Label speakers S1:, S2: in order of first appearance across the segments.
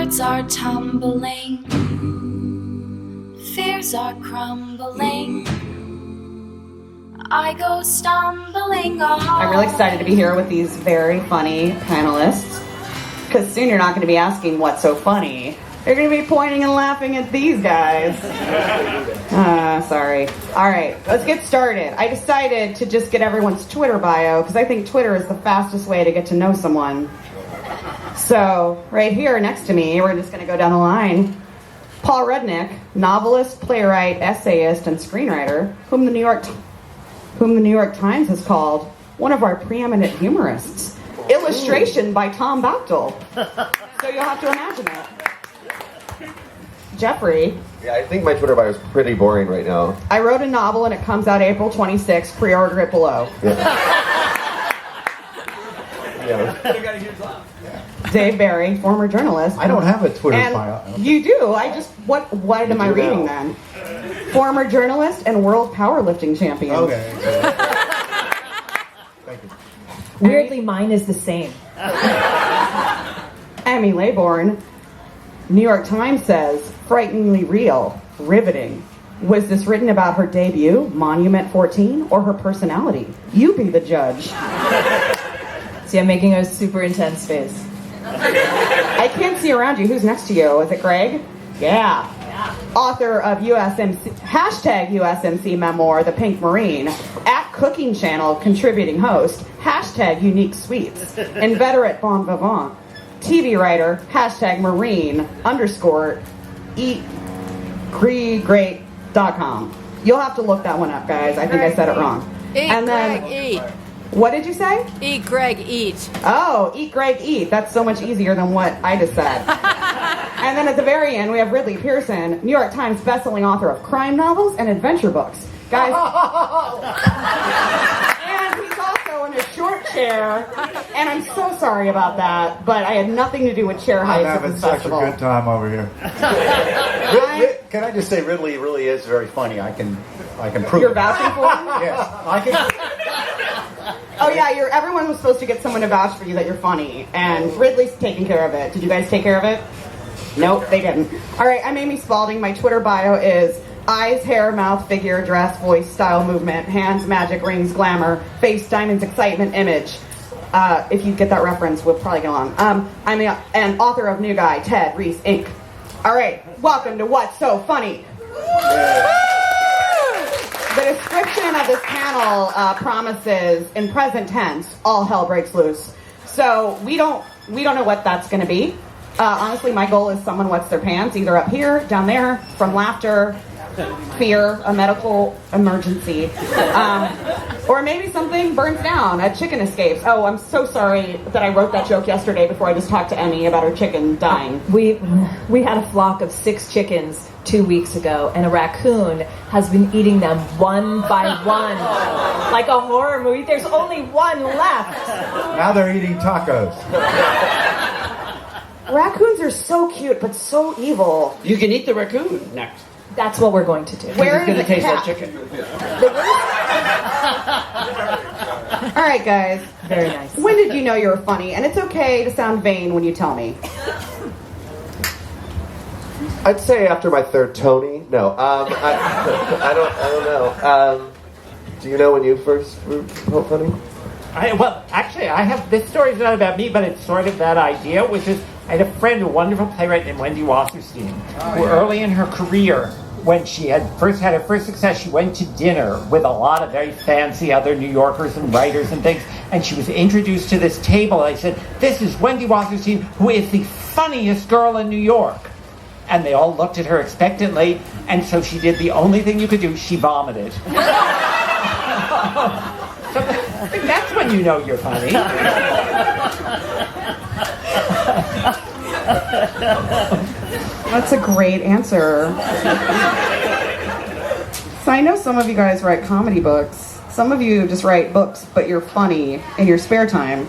S1: Words are tumbling, fears are crumbling, I go stumbling on.
S2: I'm really excited to be here with these very funny panelists, because soon you're not going to be asking what's so funny. You're going to be pointing and laughing at these guys. Sorry. All right, let's get started. I decided to just get everyone's Twitter bio, because I think Twitter is the fastest way to get to know someone. So, right here next to me, we're just going to go down the line. Paul Rudnick, novelist, playwright, essayist, and screenwriter, whom the New York Times has called one of our preeminent humorists. Illustration by Tom Bachtel. So you'll have to imagine it. Jeffrey.
S3: Yeah, I think my Twitter bio is pretty boring right now.
S2: I wrote a novel and it comes out April 26th. Pre-order it below.
S3: Yeah.
S2: Dave Barry, former journalist.
S4: I don't have a Twitter
S2: and
S4: bio.
S2: You do. What am I reading then? Former journalist and world powerlifting champion.
S4: Okay. Thank you.
S5: Weirdly, mine is the same.
S2: Emmy Laybourne. New York Times says, frighteningly real, riveting. Was this written about her debut, Monument 14, or her personality? You be the judge.
S5: See, I'm making a super intense face.
S2: I can't see around you. Who's next to you? Is it Greg? Yeah. Author of #USMC memoir, The Pink Marine, at Cooking Channel contributing host, #Unique Sweets, inveterate bon vivant, TV writer, #Marine _eatgreat.com. You'll have to look that one up, guys. I think I said it wrong.
S6: Eat.
S2: What did you say?
S6: Eat, Greg, eat.
S2: Oh, eat, Greg, eat. That's so much easier than what I just said. And then at the very end, we have Ridley Pearson, New York Times bestselling author of crime novels and adventure books. Guys. And he's also in a short chair. And I'm so sorry about that, but I had nothing to do with chair heights
S4: I'm
S2: at
S4: having
S2: this
S4: such
S2: festival.
S4: a good time over here. Can I just say Ridley really is very funny. I can prove
S2: You're
S4: it.
S2: vouching for him?
S4: Yes, I can.
S2: Oh yeah, everyone was supposed to get someone to vouch for you that you're funny, and Ridley's taking care of it. Did you guys take care of it? Nope, they didn't. All right, I'm Amy Spalding. My Twitter bio is eyes, hair, mouth, figure, dress, voice, style, movement, hands, magic, rings, glamour, face, diamonds, excitement, image. If you get that reference, we'll probably get along. I'm an author of New Guy, Ted, Reese, Inc. All right, welcome to What's So Funny.
S4: Yeah.
S2: The description of this panel promises, in present tense, all hell breaks loose. So we don't know what that's going to be. Honestly, my goal is someone wets their pants, either up here, down there, from laughter, fear, a medical emergency, or maybe something burns down, a chicken escapes. Oh, I'm so sorry that I wrote that joke yesterday before I just talked to Emmy about her chicken dying.
S5: We had a flock of 6 chickens 2 weeks ago, and a raccoon has been eating them one by one. Like a horror movie. There's only one left.
S4: Now they're eating tacos.
S2: Raccoons are so cute, but so evil.
S7: You can eat the raccoon next.
S5: That's what we're going to do.
S2: Where
S7: It's going to
S2: is the
S7: taste
S2: cat?
S7: like chicken.
S2: All right, guys.
S5: Very nice.
S2: When did you know you were funny? And it's okay to sound vain when you tell me.
S3: I'd say after my third Tony. No, I don't know. Do you know when you first were funny?
S8: Well, actually, I have this story's not about me, but it's sort of that idea, which is I had a friend, a wonderful playwright named Wendy Wasserstein, who early in her career, when she had her first success, she went to dinner with a lot of very fancy other New Yorkers and writers and things, and she was introduced to this table. I said, "This is Wendy Wasserstein, who is the funniest girl in New York." And they all looked at her expectantly, and so she did the only thing you could do, she vomited. So I think that's when you know you're funny.
S2: That's a great answer. So I know some of you guys write comedy books. Some of you just write books, but you're funny in your spare time.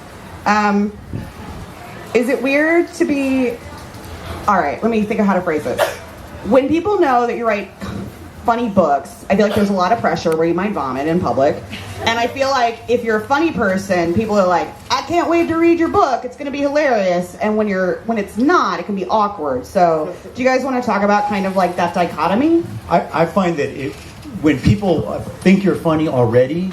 S2: Is it weird to be... All right, let me think of how to phrase this. When people know that you write funny books, I feel like there's a lot of pressure where you might vomit in public. And I feel like if you're a funny person, people are like, I can't wait to read your book. It's going to be hilarious. And when it's not, it can be awkward. So do you guys want to talk about kind of like that dichotomy?
S4: I find that when people think you're funny already,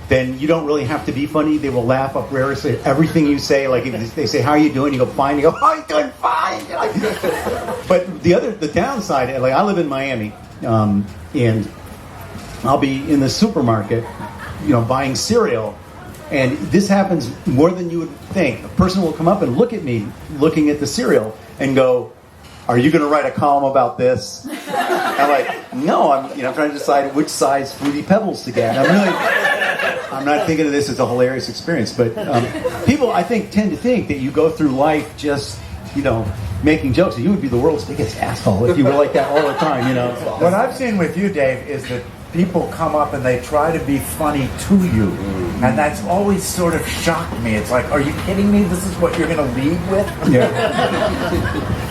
S4: then you don't really have to be funny. They will laugh uproariously at everything you say. Like if they say, how are you doing? You go, fine. You go, oh, I'm doing fine. But the downside, like I live in Miami, and I'll be in the supermarket, buying cereal. And this happens more than you would think. A person will come up and look at me looking at the cereal and go, are you going to write a column about this? I'm like, no, I'm trying to decide which size Fruity Pebbles to get. I'm not thinking of this as a hilarious experience, but people, I think, tend to think that you go through life just, making jokes. You would be the world's biggest asshole if you were like that all the time,
S7: What I've seen with you, Dave, is that people come up and they try to be funny to you. And that's always sort of shocked me. It's like, are you kidding me? This is what you're going to lead with?
S4: Yeah.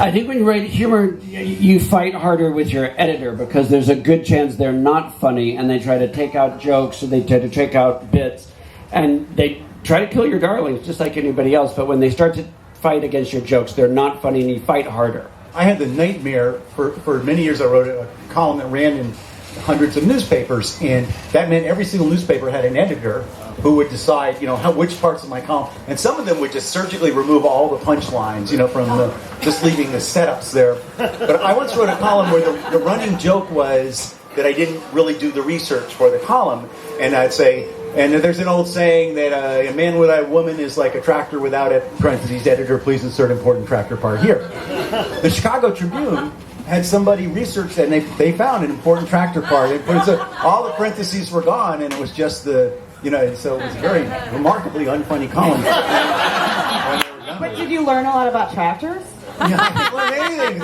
S9: I think when you write humor, you fight harder with your editor because there's a good chance they're not funny and they try to take out jokes or they try to take out bits. And they try to kill your darlings just like anybody else. But when they start to fight against your jokes, they're not funny and you fight harder.
S4: I had the nightmare for many years. I wrote a column that ran in hundreds of newspapers, and that meant every single newspaper had an editor who would decide, which parts of my column, and some of them would just surgically remove all the punchlines, from just leaving the setups there. But I once wrote a column where the running joke was that I didn't really do the research for the column, and I'd say, and there's an old saying that a man without a woman is like a tractor without a parentheses, editor, please insert important tractor part here. The Chicago Tribune had somebody research that, and they found an important tractor part. All the parentheses were gone, and it was just so it was a very remarkably unfunny column.
S2: But did you learn a lot about tractors?
S4: I didn't learn anything.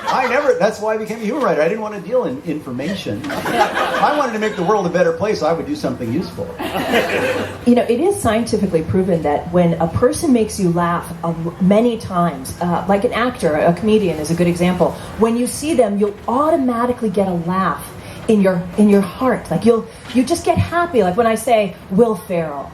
S4: I never. That's why I became a humor writer. I didn't want to deal in information. I wanted to make the world a better place. So I would do something useful.
S5: It is scientifically proven that when a person makes you laugh many times, like an actor, a comedian is a good example. When you see them, you'll automatically get a laugh in your heart. Like you just get happy. Like when I say Will Ferrell.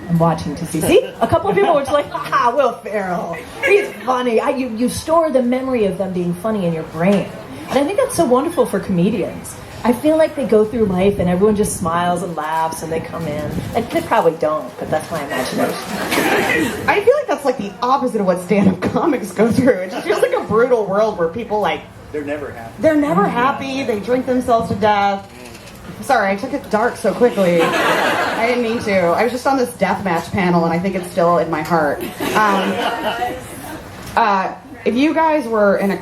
S5: I'm watching to see. A couple of people were just like, Will Ferrell. He's funny. You store the memory of them being funny in your brain. And I think that's so wonderful for comedians. I feel like they go through life and everyone just smiles and laughs and they come in. And they probably don't, but that's my imagination.
S2: I feel like that's like the opposite of what stand-up comics go through. It just feels like a brutal world where people
S4: they're never happy.
S2: They're never happy. They drink themselves to death. Sorry, I took it dark so quickly. I didn't mean to. I was just on this deathmatch panel, and I think it's still in my heart. If you guys were if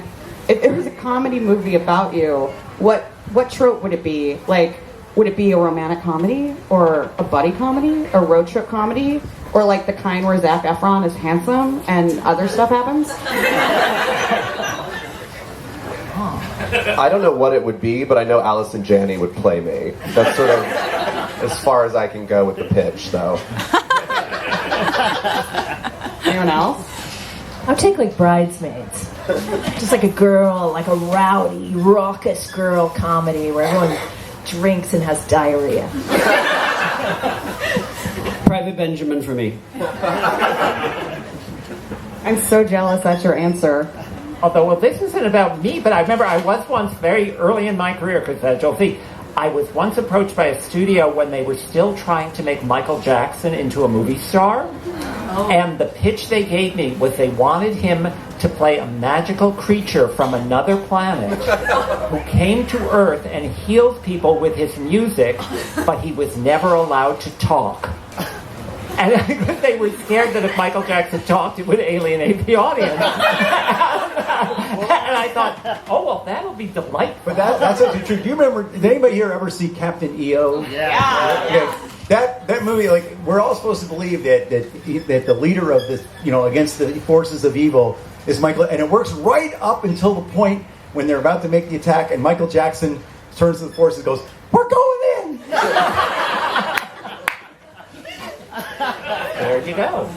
S2: it was a comedy movie about you, what trope would it be? Like, would it be a romantic comedy, or a buddy comedy, a road trip comedy, or like the kind where Zac Efron is handsome and other stuff happens?
S3: I don't know what it would be, but I know Allison Janney would play me. That's sort of as far as I can go with the pitch, though.
S2: Anyone else?
S5: I'll take like Bridesmaids. Just like a girl, like a rowdy, raucous girl comedy where everyone drinks and has diarrhea.
S9: Private Benjamin for me.
S2: I'm so jealous that's your answer.
S8: Although, well, this isn't about me, but I remember I was once very early in my career, because you'll see, I was once approached by a studio when they were still trying to make Michael Jackson into a movie star. And the pitch they gave me was they wanted him to play a magical creature from another planet who came to Earth and healed people with his music, but he was never allowed to talk. And they were scared that if Michael Jackson talked, it would alienate the audience. And I thought, oh, well, that'll be delightful.
S4: But that's actually true. Do you remember, did anybody here ever see Captain EO? Yeah. That movie, like, we're all supposed to believe that the leader of this, against the forces of evil is Michael, and it works right up until the point when they're about to make the attack, and Michael Jackson turns to the forces and goes, "We're going in!"
S8: There you go.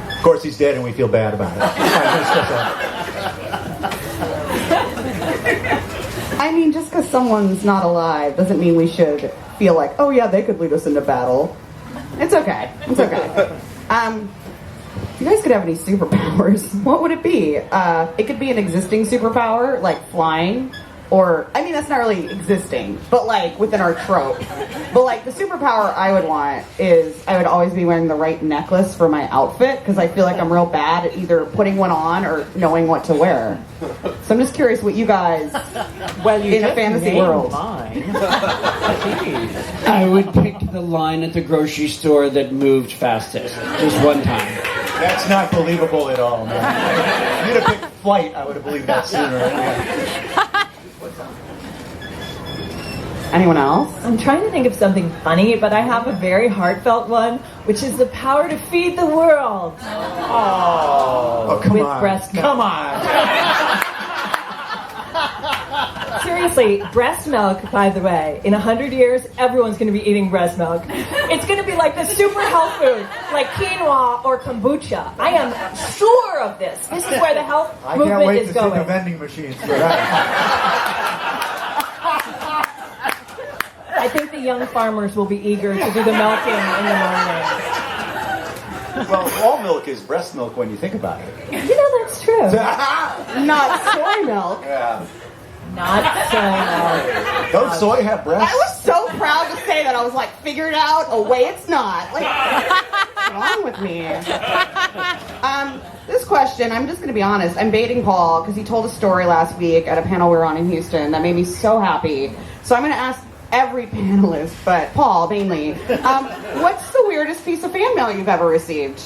S4: Of course, he's dead, and we feel bad about it.
S2: I mean, just because someone's not alive doesn't mean we should feel like, oh yeah, they could lead us into battle. It's okay. It's okay. If you guys could have any superpowers, what would it be? It could be an existing superpower, like flying, or, I mean, that's not really existing, but like within our trope. But like the superpower I would want is I would always be wearing the right necklace for my outfit, because I feel like I'm real bad at either putting one on or knowing what to wear. So I'm just curious what you guys, in a fantasy world.
S9: I would pick the line at the grocery store that moved fastest, just one time.
S4: That's not believable at all, man. If you'd have picked flight, I would have believed that sooner.
S2: Anyone else?
S5: I'm trying to think of something funny, but I have a very heartfelt one, which is the power to feed the world.
S4: Oh, come
S5: With
S4: on.
S5: breast milk.
S4: Come on.
S5: Seriously, breast milk, by the way, in 100 years, everyone's going to be eating breast milk. It's going to be like the super health food, like quinoa or kombucha. I am sure of this. This is where the health
S7: I
S5: movement
S7: can't wait
S5: is
S7: to see
S5: going.
S7: the vending machines for that.
S5: I think the young farmers will be eager to do the milking in the morning.
S4: Well, all milk is breast milk when you think about it.
S5: You know, that's true.
S2: Not soy milk.
S4: Yeah.
S5: Not so much.
S4: Don't soy have breasts?
S2: I was so proud to say that. I was like, figure it out. Oh, wait, it's not. Like, what's wrong with me? This question, I'm just going to be honest. I'm baiting Paul because he told a story last week at a panel we were on in Houston that made me so happy. So I'm going to ask every panelist, but Paul mainly, what's the weirdest piece of fan mail you've ever received?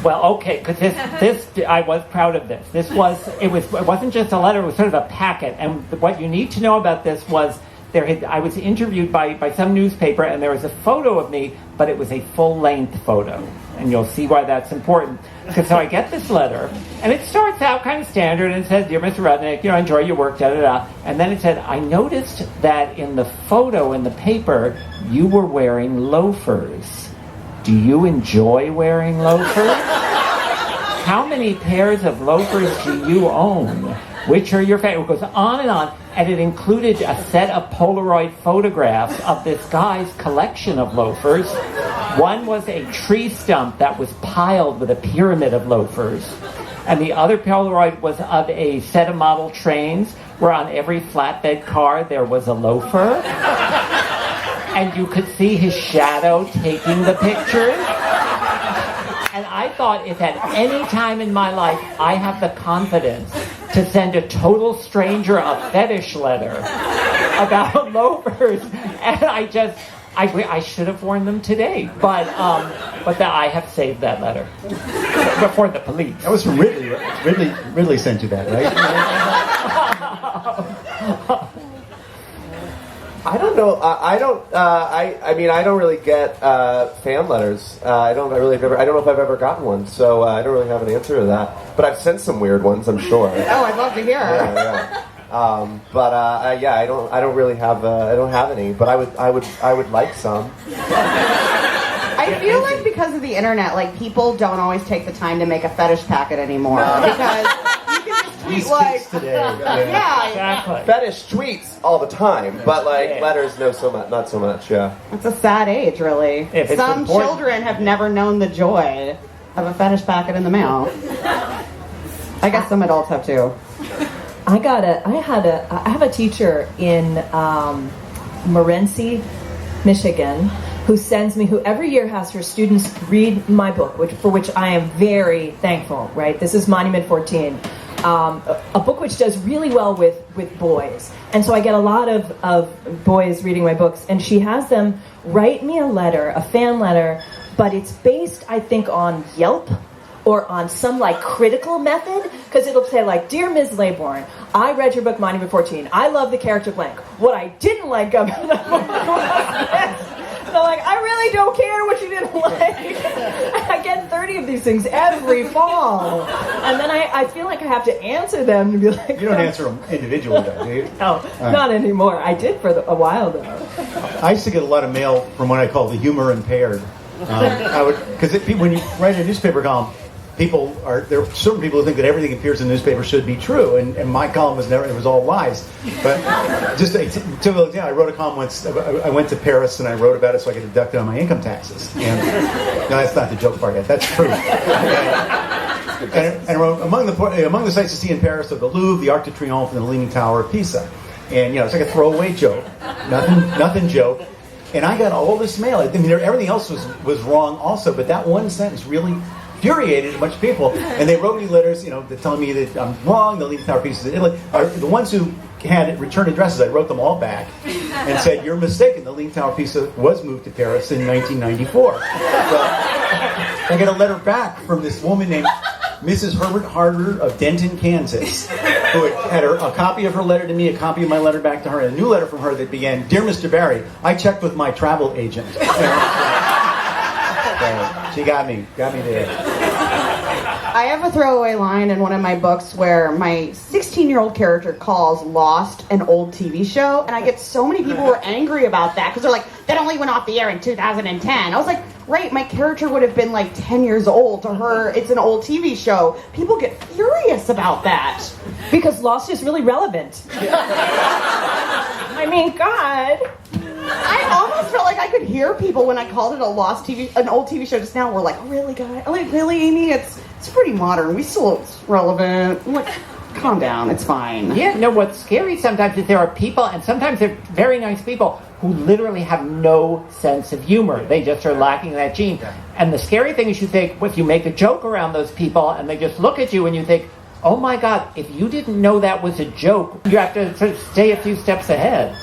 S8: Well, okay, because this I was proud of this. It wasn't just a letter; it was sort of a packet. And what you need to know about this was I was interviewed by some newspaper, and there was a photo of me, but it was a full-length photo, and you'll see why that's important. So I get this letter, and it starts out kind of standard, and it says, "Dear Mr. Rudnick, enjoy your work, da da da." And then it said, "I noticed that in the photo in the paper, you were wearing loafers. Do you enjoy wearing loafers? How many pairs of loafers do you own? Which are your favorite?" It goes on, and it included a set of Polaroid photographs of this guy's collection of loafers. One was a tree stump that was piled with a pyramid of loafers, and the other Polaroid was of a set of model trains where on every flatbed car there was a loafer. And you could see his shadow taking the pictures. And I thought if at any time in my life I have the confidence to send a total stranger a fetish letter about loafers, and I should have worn them today. But I have saved that letter before the police.
S4: That was from Ridley. Ridley sent you that, right?
S3: I don't know. I mean, I don't really get fan letters. I don't know if I've ever gotten one, so I don't really have an answer to that. But I've sent some weird ones, I'm sure.
S2: Oh, I'd love to hear.
S3: Yeah. I don't really have. I don't have any. But I would like some.
S2: I feel like because of the internet, like people don't always take the time to make a fetish packet anymore because you can just tweet like,
S4: today.
S2: yeah,
S8: Exactly.
S3: Fetish tweets all the time, but like letters, not so much. Yeah.
S2: it's a sad age, really.
S8: If it's
S2: Some
S8: important.
S2: children have never known the joy of a fetish packet in the mail. I guess some adults have too.
S5: I have a teacher in Morenci, Michigan, who every year has her students read my book, for which I am very thankful, right? This is Monument 14, a book which does really well with boys. And so I get a lot of boys reading my books, and she has them write me a letter, a fan letter, but it's based, I think, on Yelp or on some like critical method, because it'll say like, "Dear Ms. Laybourne, I read your book Monument 14. I love the character blank. What I didn't like about the book was this." So like, I really don't care what you didn't like. I get 30 of these things every fall, and then I feel like I have to answer them to be like,
S4: You don't answer them individually, though, do you?
S5: No, not anymore. I did for a while though.
S4: I used to get a lot of mail from what I call the humor-impaired. Because when you write a newspaper column, there are certain people who think that everything that appears in the newspaper should be true, and my column was never, it was all lies. But just a typical example, I wrote a column once, I went to Paris and I wrote about it so I could deduct it on my income taxes. And, no, that's not the joke part yet, that's true. And I wrote, among the sights to see in Paris are the Louvre, the Arc de Triomphe, and the Leaning Tower of Pisa. And, it's like a throwaway joke, nothing joke. And I got all this mail. I mean, everything else was wrong also, but that one sentence really infuriated a bunch of people. And they wrote me letters, telling me that I'm wrong, the Leaning Tower of Pisa is in Italy. The ones who had return addresses, I wrote them all back and said, you're mistaken, the Leaning Tower of Pisa was moved to Paris in 1994. So I got a letter back from this woman named Mrs. Herbert Harder of Denton, Kansas, who had a copy of her letter to me, a copy of my letter back to her, and a new letter from her that began, Dear Mr. Barry, I checked with my travel agent. So she got me there.
S2: I have a throwaway line in one of my books where my 16-year-old character calls Lost an old TV show, and I get so many people who are angry about that because they're like, that only went off the air in 2010. I was like, right, my character would have been like 10 years old. To her, it's an old TV show. People get furious about that.
S5: Because Lost is really relevant. I mean, God.
S2: I almost felt like I could hear people when I called it an old TV show just now. We're like, really, guys? Like, really, Amy? It's pretty modern. It's relevant. I'm like, calm down. It's fine.
S8: Yeah, no, what's scary sometimes is there are people, and sometimes they're very nice people, who literally have no sense of humor. They just are lacking that gene. And the scary thing is you think, if you make a joke around those people and they just look at you and you think, oh my God, if you didn't know that was a joke, you have to sort of stay a few steps ahead.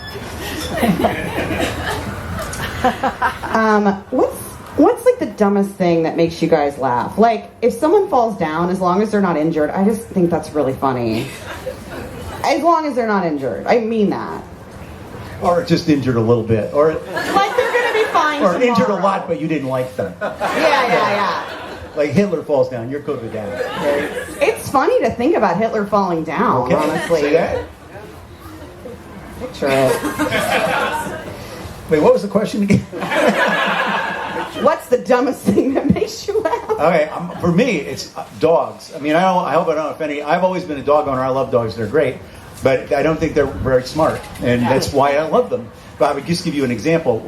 S2: What's like the dumbest thing that makes you guys laugh? Like, if someone falls down, as long as they're not injured, I just think that's really funny. As long as they're not injured. I mean that.
S4: Or just injured a little bit. Or
S2: like they're going to be fine
S4: Or
S2: tomorrow.
S4: injured a lot, but you didn't like them.
S2: Yeah.
S4: Like Hitler falls down, you're cool with that. Right?
S2: It's funny to think about Hitler falling down, honestly.
S4: See that?
S2: Picture it.
S4: Wait, what was the question again?
S2: What's the dumbest thing that makes you laugh?
S4: Okay, for me, it's dogs. I mean, I hope I don't offend any. I've always been a dog owner. I love dogs. They're great. But I don't think they're very smart. And that's why I love them. But I would just give you an example.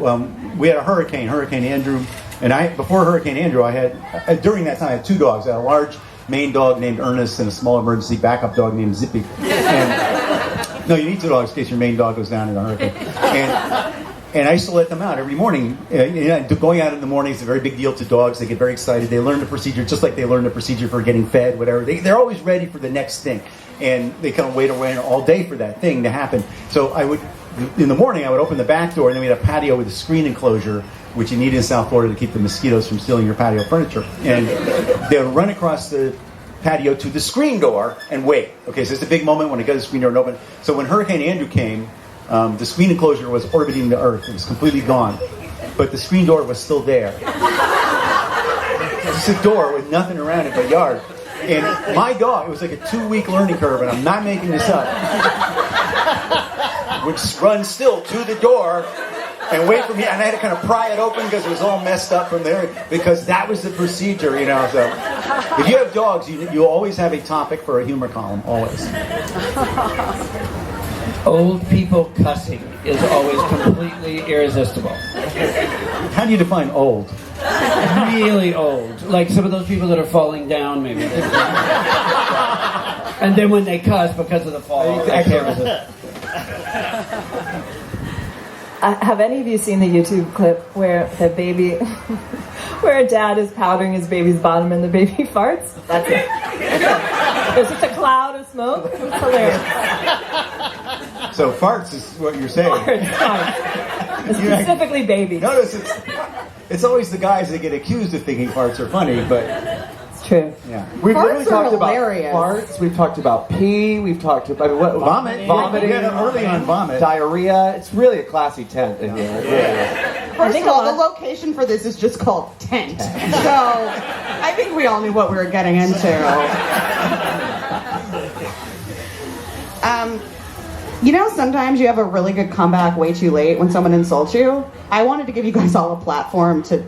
S4: We had a Hurricane Andrew. And before Hurricane Andrew, during that time, I had two dogs. I had a large Maine dog named Ernest and a small emergency backup dog named Zippy. No, you need two dogs in case your Maine dog goes down in a hurricane. And I used to let them out every morning. Going out in the morning is a very big deal to dogs. They get very excited. They learn the procedure just like they learn the procedure for getting fed, whatever. They're always ready for the next thing. And they kind of wait around all day for that thing to happen. So in the morning, I would open the back door, and then we had a patio with a screen enclosure, which you need in South Florida to keep the mosquitoes from stealing your patio furniture. And they would run across the patio to the screen door and wait. Okay, so it's a big moment when I got the screen door and open. So when Hurricane Andrew came, the screen enclosure was orbiting the earth. It was completely gone. But the screen door was still there. It's a door with nothing around it but yard. And my dog, it was like a 2-week learning curve, and I'm not making this up, would run still to the door and wait for me. And I had to kind of pry it open because it was all messed up from there, because that was the procedure, So if you have dogs, you always have a topic for a humor column, always.
S9: Old people cussing is always completely irresistible.
S4: How do you define old?
S9: Really old. Like some of those people that are falling down, maybe. And then when they cuss because of the fall, I can't resist.
S5: Have any of you seen the YouTube clip where the baby, where a dad is powdering his baby's bottom and the baby farts? That's it. There's just a cloud of smoke. It's hilarious.
S4: So farts is what you're saying.
S5: Farts. Specifically babies.
S4: Notice it's always the guys that get accused of thinking farts are funny, but
S5: it's true.
S4: Yeah,
S3: we've
S2: farts
S3: literally talked
S2: hilarious.
S3: about farts. We've talked about pee. We've talked about vomiting.
S4: Early on vomit,
S3: diarrhea. It's really a classy tent in here. Yeah.
S2: First of all, the location for this is just called tent. So I think we all knew what we were getting into. Sometimes you have a really good comeback way too late when someone insults you. I wanted to give you guys all a platform to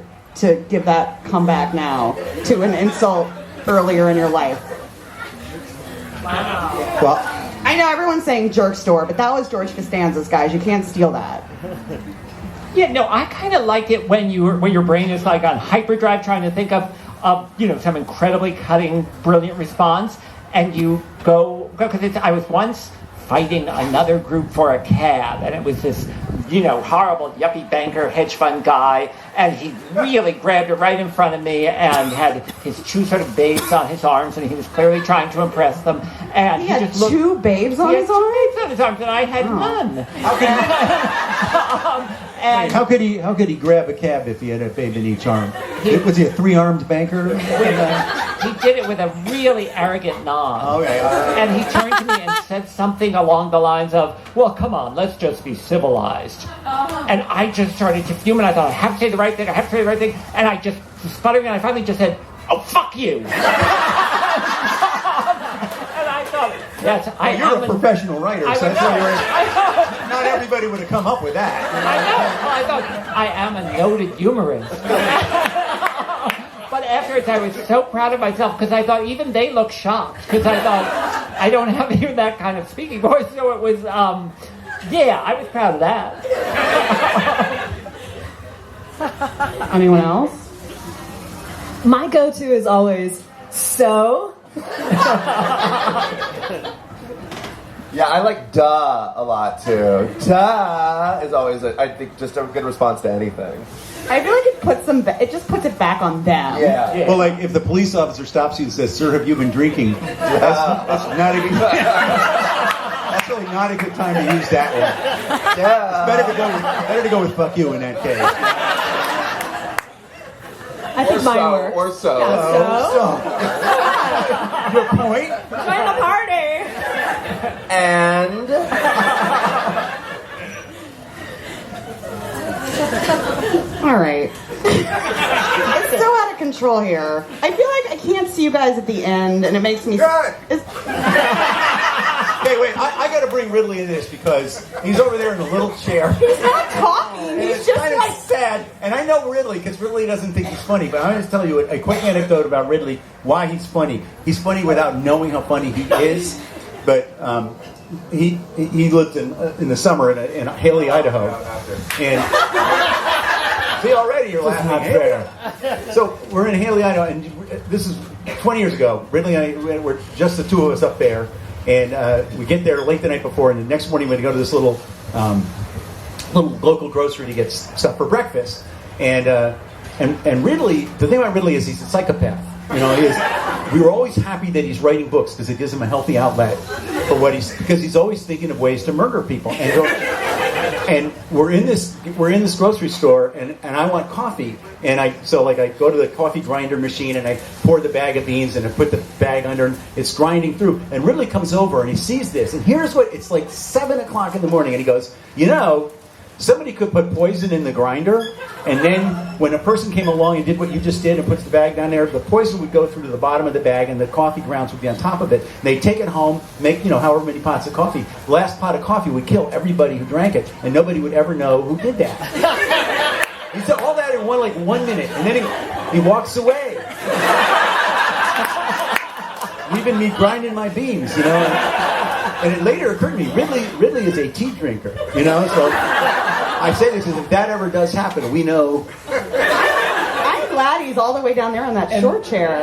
S2: give that comeback now to an insult earlier in your life?
S4: Well,
S2: I know everyone's saying jerk store, but that was George Costanza's, guys. You can't steal that.
S8: Yeah, no, I kind of like it when your brain is like on hyperdrive, trying to think of some incredibly cutting, brilliant response, and you go because I was once fighting another group for a cab, and it was this horrible yuppie banker hedge fund guy, and he really grabbed it right in front of me and had his two sort of babes on his arms, and he was clearly trying to impress them. And
S2: He had
S8: just looked,
S2: two babes on his arm?
S8: two babes on his arms, and I had none. And
S4: how could he grab a cab if he had a babe in each arm? Was he a three-armed banker?
S8: he did it with a really arrogant nod.
S4: Okay.
S8: And he turned to me and said something along the lines of, well, come on, let's just be civilized. And I just started to fume, and I thought, I have to say the right thing, and I just sputtering, and I finally just said, oh, fuck you. And I thought, yes,
S4: You're a professional writer, so that's why not everybody would have come up with that.
S8: I thought, I am a noted humorist. But afterwards, I was so proud of myself because I thought even they looked shocked because I thought I don't have even that kind of speaking voice. So it was, I was proud of that.
S2: Anyone else?
S5: My go-to is always, so?
S3: Yeah, I like duh a lot too. Duh is always, I think, just a good response to anything.
S2: I feel like it just puts it back on them.
S3: Yeah.
S4: Well, like if the police officer stops you and says, "Sir, have you been drinking?" That's not a good. That's really not a good time to use that one.
S3: Yeah.
S4: It's better to go with "fuck you" in that case.
S5: I think mine works.
S3: Or so.
S4: Your point.
S5: Join the party!
S3: And
S2: All right. It's so out of control here. I feel like I can't see you guys at the end, and it makes me...
S4: Good. Okay, wait. I got to bring Ridley into this because he's over there in a little chair.
S2: He's not talking.
S4: And
S2: He's
S4: it's
S2: just
S4: kind of
S2: like...
S4: sad. And I know Ridley because Ridley doesn't think he's funny. But I'm going to tell you a quick anecdote about Ridley. Why he's funny. He's funny without knowing how funny he is. But he lived in the summer in Haley, Idaho, and see already you're laughing. Not fair. So we're in Haley, Idaho, and this is 20 years ago. Ridley and I were just the two of us up there, and we get there late the night before, and the next morning we go to this little local grocery to get stuff for breakfast, and Ridley. The thing about Ridley is he's a psychopath. We were always happy that he's writing books because it gives him a healthy outlet for because he's always thinking of ways to murder people. And we're in this grocery store, and I want coffee, and I go to the coffee grinder machine and I pour the bag of beans and I put the bag under, and it's grinding through. And Ridley comes over and he sees this, and here's what it's like 7:00 in the morning, and he goes, somebody could put poison in the grinder, and then when a person came along and did what you just did and puts the bag down there, the poison would go through to the bottom of the bag and the coffee grounds would be on top of it. And they'd take it home, make, however many pots of coffee. The last pot of coffee would kill everybody who drank it, and nobody would ever know who did that. He said all that in 1 minute, and then he walks away. Leaving me grinding my beans, And it later occurred to me, Ridley is a tea drinker, so I say this because if that ever does happen, we know.
S2: I'm glad he's all the way down there on that short chair.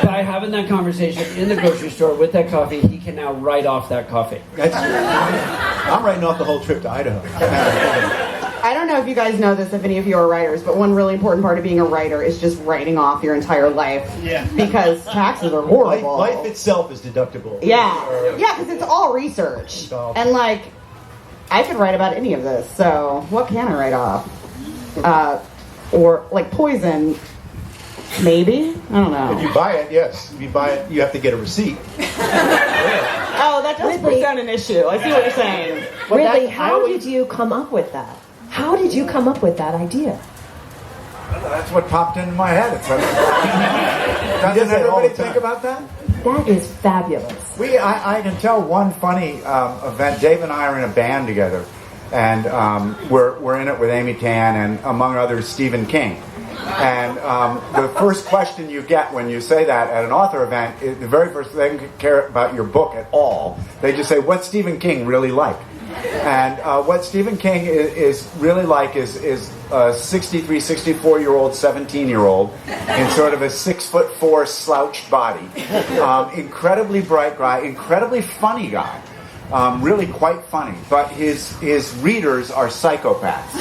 S9: By having that conversation in the grocery store with that coffee, he can now write off that coffee.
S4: I'm writing off the whole trip to Idaho.
S2: I don't know if you guys know this, if any of you are writers, but one really important part of being a writer is just writing off your entire life. Yeah. Because taxes are horrible.
S4: Life itself is deductible.
S2: Yeah. Yeah, because it's all research. And, I could write about any of this, so what can I write off? Or, poison, maybe? I don't know.
S4: If you buy it, yes. If you buy it, you have to get a receipt.
S2: Oh, that does present an issue. I see what you're saying.
S5: Ridley, how did you come up with that? How did you come up with that idea?
S7: That's what popped into my head. Doesn't everybody think about that?
S5: That is fabulous.
S7: I can tell one funny event. Dave and I are in a band together, and we're in it with Amy Tan and, among others, Stephen King. And the first question you get when you say that at an author event, is the very first thing they care about your book at all. They just say, "What's Stephen King really like?" And what Stephen King is really like is a 63, 64-year-old, 17-year-old in sort of a 6'4" slouched body. Incredibly bright guy, incredibly funny guy. Really quite funny, but his readers are psychopaths.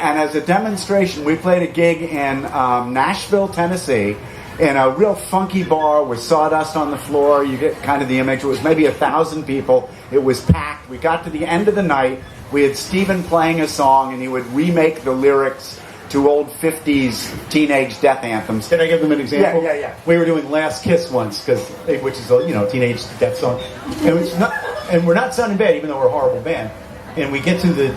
S7: And as a demonstration, we played a gig in Nashville, Tennessee, in a real funky bar with sawdust on the floor. You get kind of the image. It was maybe 1,000 people. It was packed. We got to the end of the night. We had Stephen playing a song, and he would remake the lyrics to old 50s teenage death anthems.
S4: Can I give them an example?
S7: Yeah.
S4: We were doing Last Kiss once, which is a teenage death song, and we're not sounding bad, even though we're a horrible band. And we get to the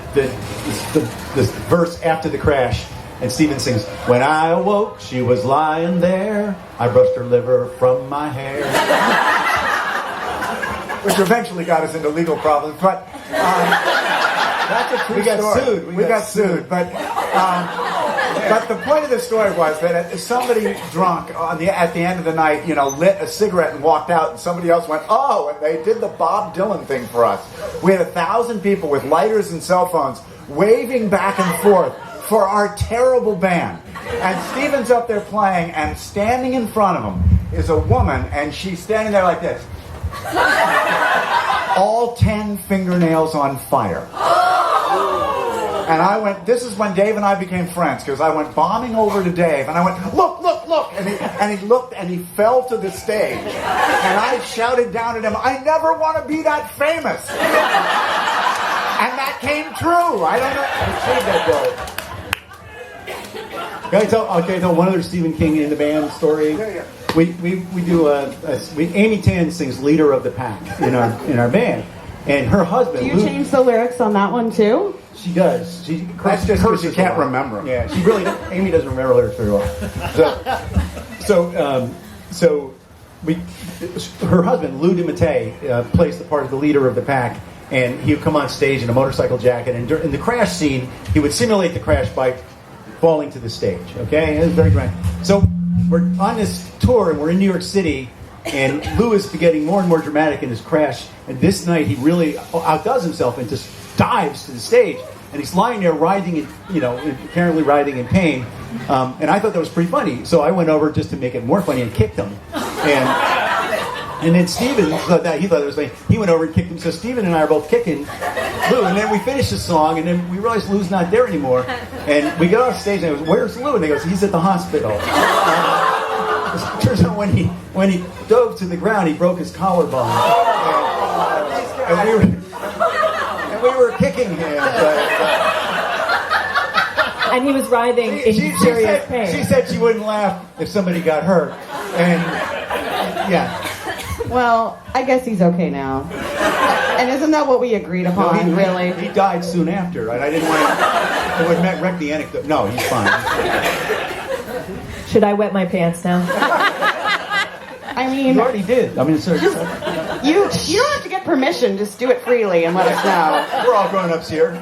S4: verse after the crash, and Stephen sings, "When I awoke, she was lying there. I brushed her liver from my hair."
S7: Which eventually got us into legal problems, but that's a true story. We got sued. But the point of the story was that somebody drunk at the end of the night, lit a cigarette and walked out, and somebody else went, "Oh," and they did the Bob Dylan thing for us. We had 1,000 people with lighters and cell phones waving back and forth for our terrible band. And Stephen's up there playing, and standing in front of him is a woman, and she's standing there like this. All 10 fingernails on fire. And I went, this is when Dave and I became friends, because I went bombing over to Dave, and I went, "Look, look, look!" And he looked, and he fell to the stage. And I shouted down at him, "I never want to be that famous." And that came true. I don't know. I saved that boy.
S4: Can I tell one other Stephen King in the band story?
S7: Yeah.
S4: We do Amy Tan sings "Leader of the Pack" in our band, and her husband.
S2: Do you change the lyrics on that one too?
S4: She does.
S7: That's just because you can't remember them.
S4: Yeah, she really. Amy doesn't remember lyrics very well. Her husband Lou DeMattei plays the part of the leader of the pack, and he would come on stage in a motorcycle jacket, and in the crash scene, he would simulate the crash by falling to the stage. Okay, it was very grand. So we're on this tour, and we're in New York City, and Lou is getting more and more dramatic in his crash. And this night, he really outdoes himself and just dives to the stage. And he's lying there writhing, apparently writhing in pain. And I thought that was pretty funny. So I went over just to make it more funny and kicked him. And then Steven thought it was funny. He went over and kicked him. So Steven and I are both kicking Lou. And then we finished the song, and then we realized Lou's not there anymore. And we got off stage, and I goes, "Where's Lou?" And they goes, "He's at the hospital." It turns out when he dove to the ground, he broke his collarbone. And we were kicking him.
S5: And he was writhing in serious pain.
S4: She said she wouldn't laugh if somebody got hurt. And yeah.
S2: Well, I guess he's okay now. And isn't that what we agreed upon, really?
S4: He died soon after, and I didn't want to. It would wreck the anecdote. No, he's fine.
S5: Should I wet my pants now?
S2: I mean,
S4: You already did. I mean, sir.
S2: you don't have to get permission. Just do it freely and let us know.
S4: We're all grown-ups here.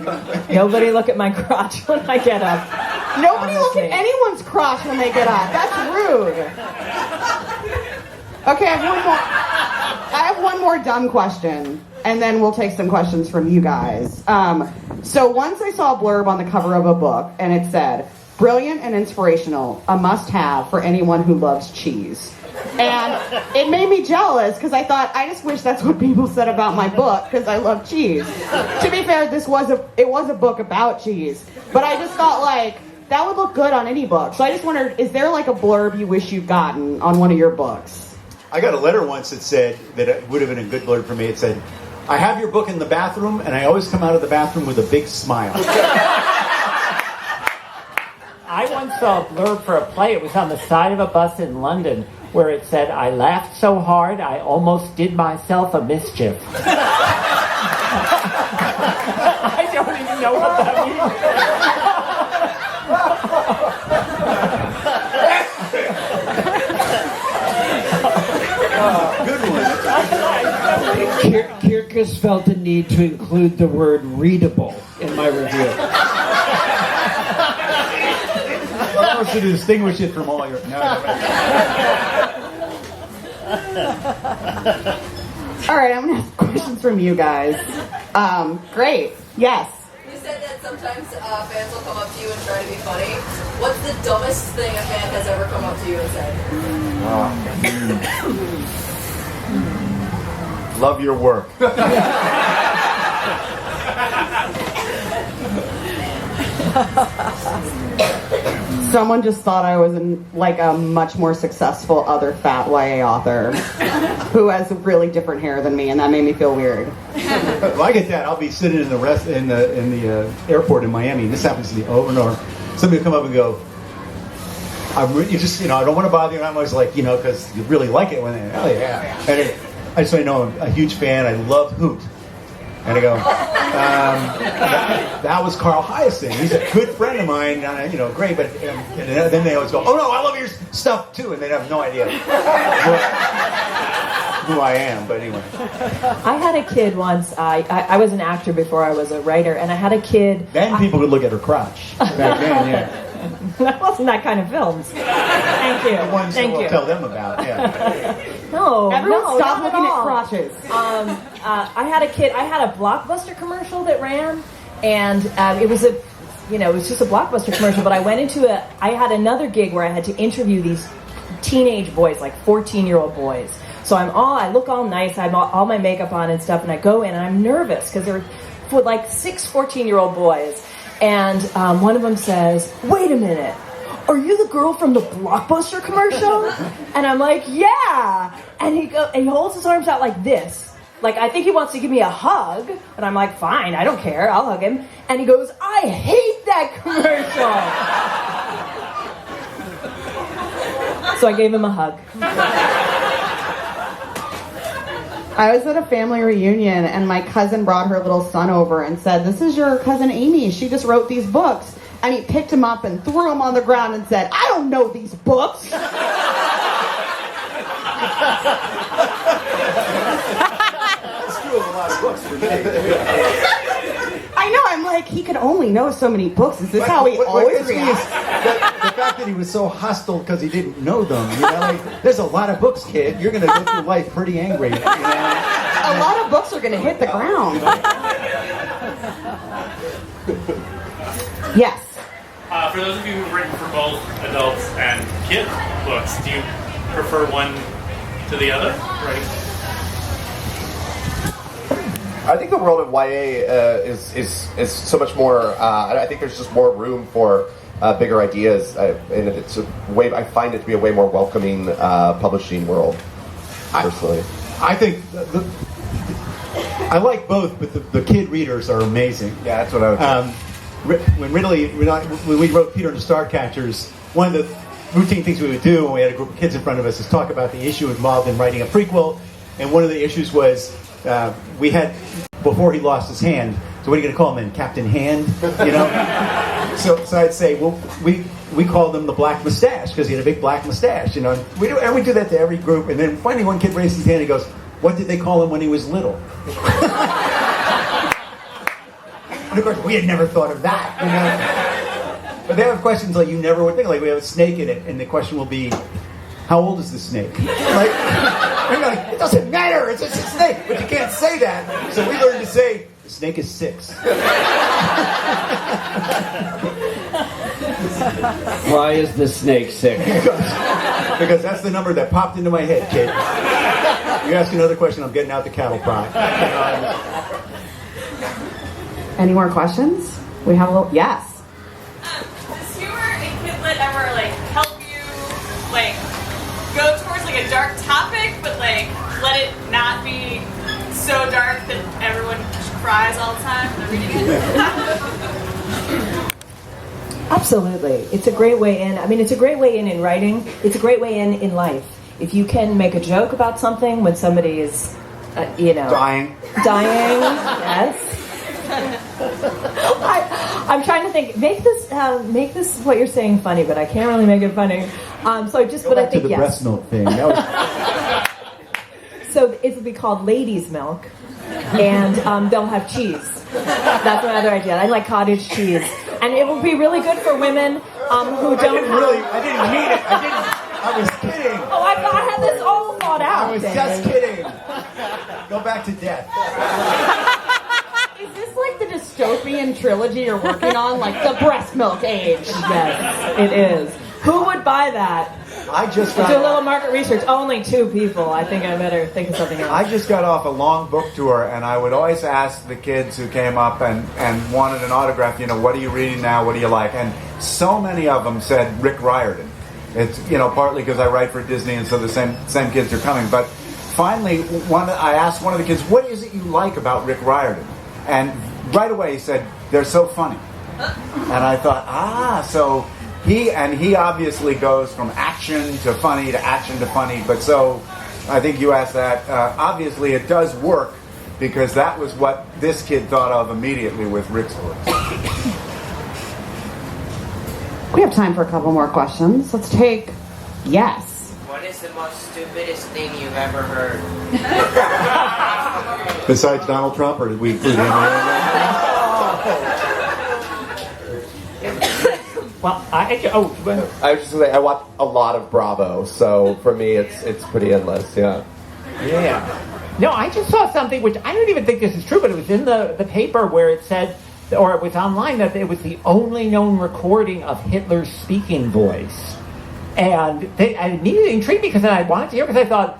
S5: Nobody look at my crotch when I get up.
S2: Nobody look at anyone's crotch when they get up. That's rude. Okay, I have one more dumb question, and then we'll take some questions from you guys. So once I saw a blurb on the cover of a book, and it said, "Brilliant and inspirational, a must-have for anyone who loves cheese." And it made me jealous, because I thought, I just wish that's what people said about my book, because I love cheese. To be fair, it was a book about cheese, but I just thought, that would look good on any book. So I just wondered, is there a blurb you wish you'd gotten on one of your books?
S4: I got a letter once that said that it would have been a good blurb for me. It said, "I have your book in the bathroom, and I always come out of the bathroom with a big smile."
S8: I once saw a blurb for a play. It was on the side of a bus in London, where it said, "I laughed so hard I almost did myself a mischief." I don't even know what that means.
S4: Good one.
S9: Kirkus felt the need to include the word "readable" in my review.
S4: supposed to distinguish it from all your. No.
S2: All right, I'm going to ask questions from you guys. Great. Yes.
S6: You said that sometimes fans will come up to you and try to be funny. What's the dumbest thing a fan has ever come up to you and said?
S7: Love your work.
S2: Someone just thought I was like a much more successful other fat YA author who has really different hair than me, and that made me feel weird.
S4: If I get that, I'll be sitting in the airport in Miami, and this happens to me over and over. Somebody will come up and go, I don't want to bother you. And I'm always like, because you really like it when they, oh yeah. And I just say, no, I'm a huge fan. I love Hoot. And I go, that was Carl Hyacin. He's a good friend of mine, great. But and then they always go, oh no, I love your stuff too, and they have no idea who I am. But anyway,
S5: I had a kid once. I was an actor before I was a writer, and I had a kid.
S4: Then people would look at her crotch. Back then, yeah.
S5: That wasn't that kind of films. Thank you.
S4: The ones
S5: Thank
S4: that we'll
S5: you.
S4: tell them about. Yeah.
S5: No,
S2: Everyone stop
S5: not
S2: looking at
S5: all.
S2: crotches.
S5: I had a kid. I had a Blockbuster commercial that ran, and it was it was just a Blockbuster commercial. But I went into I had another gig where I had to interview these teenage boys, like 14-year-old boys. So I look all nice. I have all my makeup on and stuff, and I go in and I'm nervous because they're like 6 14-year-old boys. And one of them says, wait a minute, are you the girl from the Blockbuster commercial? And I'm like, yeah. And he holds his arms out like this. Like, I think he wants to give me a hug. And I'm like, fine, I don't care, I'll hug him. And he goes, I hate that commercial. So I gave him a hug.
S2: I was at a family reunion, and my cousin brought her little son over and said, this is your cousin Amy. She just wrote these books. And he picked him up and threw him on the ground and said, I don't know these books.
S7: That's true of a lot of books for me.
S2: I know, I'm like, he could only know so many books. Is this how he always reacts?
S4: The fact that he was so hostile because he didn't know them. There's a lot of books, kid. You're going to go through life pretty angry.
S2: A lot of books are going to hit the ground. Yes.
S10: For those of you who've written for both adults and kid books, do you prefer one to the other? Right.
S3: I think the world of YA is so much more. I think there's just more room for bigger ideas, and it's a way. I find it to be a way more welcoming publishing world. Personally,
S4: I think I like both, but the kid readers are amazing.
S7: Yeah, that's what I would.
S4: When Ridley, when we wrote Peter and the Starcatchers, one of the routine things we would do when we had a group of kids in front of us is talk about the issue involved in writing a prequel. And one of the issues was we had, before he lost his hand, so what are you going to call him then? Captain Hand? So I'd say, well, we called him the Black Mustache because he had a big black mustache, And we do that to every group. And then finally one kid raised his hand and he goes, what did they call him when he was little? And of course, we had never thought of that, But they have questions like you never would think. Like we have a snake in it, and the question will be, how old is the snake? It doesn't matter, it's just a snake. But you can't say that. So we learned to say, the snake is 6.
S9: Why is the snake sick?
S4: Because that's the number that popped into my head, kid. You ask another question, I'm getting out the cattle prod.
S2: Any more questions? We have a little. Yes.
S11: Does humor and Kidlit ever help you go towards a dark topic, but let it not be so dark that everyone cries all the time when they're reading it?
S5: Absolutely. It's a great way in. I mean, it's a great way in writing. It's a great way in life. If you can make a joke about something when somebody is,
S7: Dying.
S5: Yes. I'm trying to think. Make this what you're saying funny, but I can't really make it funny. So I just,
S4: Go
S5: but
S4: back
S5: I think
S4: to the
S5: yes.
S4: breast milk thing. That was...
S5: So it'll be called Ladies' Milk, and they'll have cheese. That's my other idea. I like cottage cheese, and it will be really good for women who don't
S7: I didn't mean it. I was kidding.
S5: Oh, I thought I had this all thought out.
S7: I was
S5: David.
S7: just kidding. Go back to death.
S2: Is this like the dystopian trilogy you're working on? Like the breast milk age?
S5: Yes, it is. Who would buy that?
S7: I just
S5: Do a
S7: got
S5: little market research. Only 2 people. I think I better think of something else.
S7: I just got off a long book tour, and I would always ask the kids who came up and wanted an autograph, what are you reading now? What do you like? And so many of them said Rick Riordan. It's, partly because I write for Disney, and so the same kids are coming. But finally, I asked one of the kids, what is it you like about Rick Riordan? And right away he said, they're so funny. And I thought, so he obviously goes from action to funny to action to funny. But so I think you asked that. Obviously it does work, because that was what this kid thought of immediately with Rick's works.
S2: We have time for a couple more questions. Let's take yes.
S12: What is the most stupidest thing you've ever heard?
S4: Besides Donald Trump, or did we include him?
S8: Well, I was just
S3: gonna say I watch a lot of Bravo, so for me it's pretty endless. Yeah.
S8: Yeah. No, I just saw something which I don't even think this is true, but it was in the paper where it said, or it was online, that it was the only known recording of Hitler's speaking voice. And I immediately intrigued me, because then I wanted to hear, because I thought,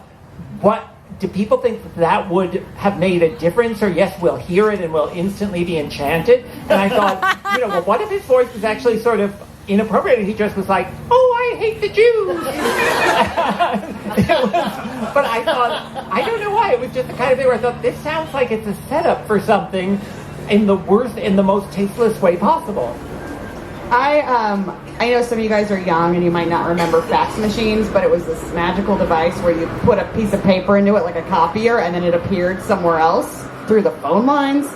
S8: what, do people think that would have made a difference? Or yes, we'll hear it and we'll instantly be enchanted? And I thought, well, what if his voice was actually sort of inappropriate and he just was like, oh, I hate the Jews? But I thought, I don't know why, it was just the kind of thing where I thought, this sounds like it's a setup for something in the most tasteless way possible.
S2: I know some of you guys are young and you might not remember fax machines, but it was this magical device where you put a piece of paper into it like a copier, and then it appeared somewhere else through the phone lines.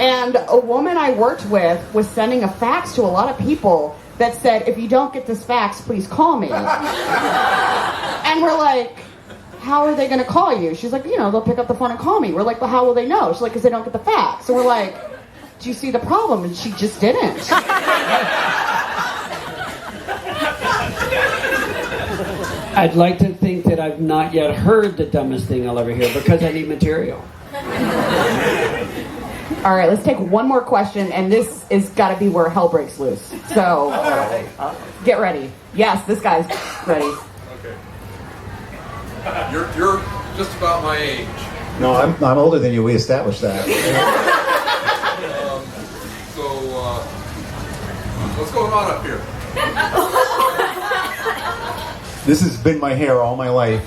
S2: And a woman I worked with was sending a fax to a lot of people that said, if you don't get this fax, please call me. And we're like, how are they going to call you? She's like, they'll pick up the phone and call me. We're like, well, how will they know? She's like, because they don't get the fax. So we're like, do you see the problem? And she just didn't.
S9: I'd like to think that I've not yet heard the dumbest thing I'll ever hear, because I need material.
S2: All right, let's take one more question, and this is got to be where hell breaks loose. So, get ready. Yes, this guy's ready.
S13: Okay. You're just about my age.
S4: No, I'm older than you. We established that.
S13: What's going on up here?
S4: This has been my hair all my life.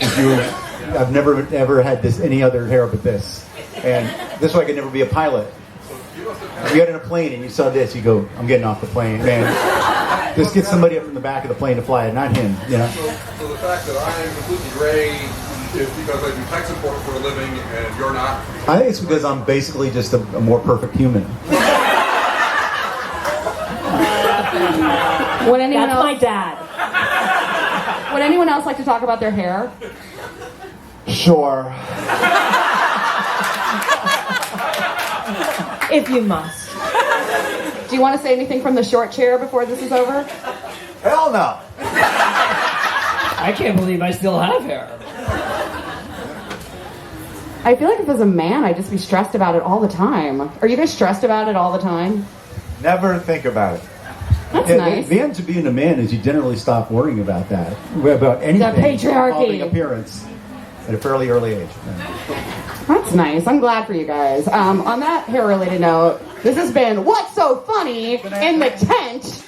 S4: I've never ever had any other hair but this. And this way I could never be a pilot. If you got in a plane and you saw this, you go, I'm getting off the plane. Man, just get somebody up in the back of the plane to fly it, not him.
S13: So the fact that I am completely gray is because I do tech support for a living and you're not?
S4: I think it's because I'm basically just a more perfect human.
S2: Would anyone
S5: That's
S2: else,
S5: my dad.
S2: Would anyone else like to talk about their hair?
S3: Sure.
S5: If you must.
S2: Do you want to say anything from the short chair before this is over?
S7: Hell no.
S9: I can't believe I still have hair.
S2: I feel like if as a man, I'd just be stressed about it all the time. Are you guys stressed about it all the time?
S7: Never think about it.
S2: That's nice.
S4: The end to being a man is you generally stop worrying about that. About anything.
S2: The patriarchy.
S4: Involving appearance at a fairly early age.
S2: That's nice. I'm glad for you guys. On that hair-related note, this has been What's So Funny in the Tent.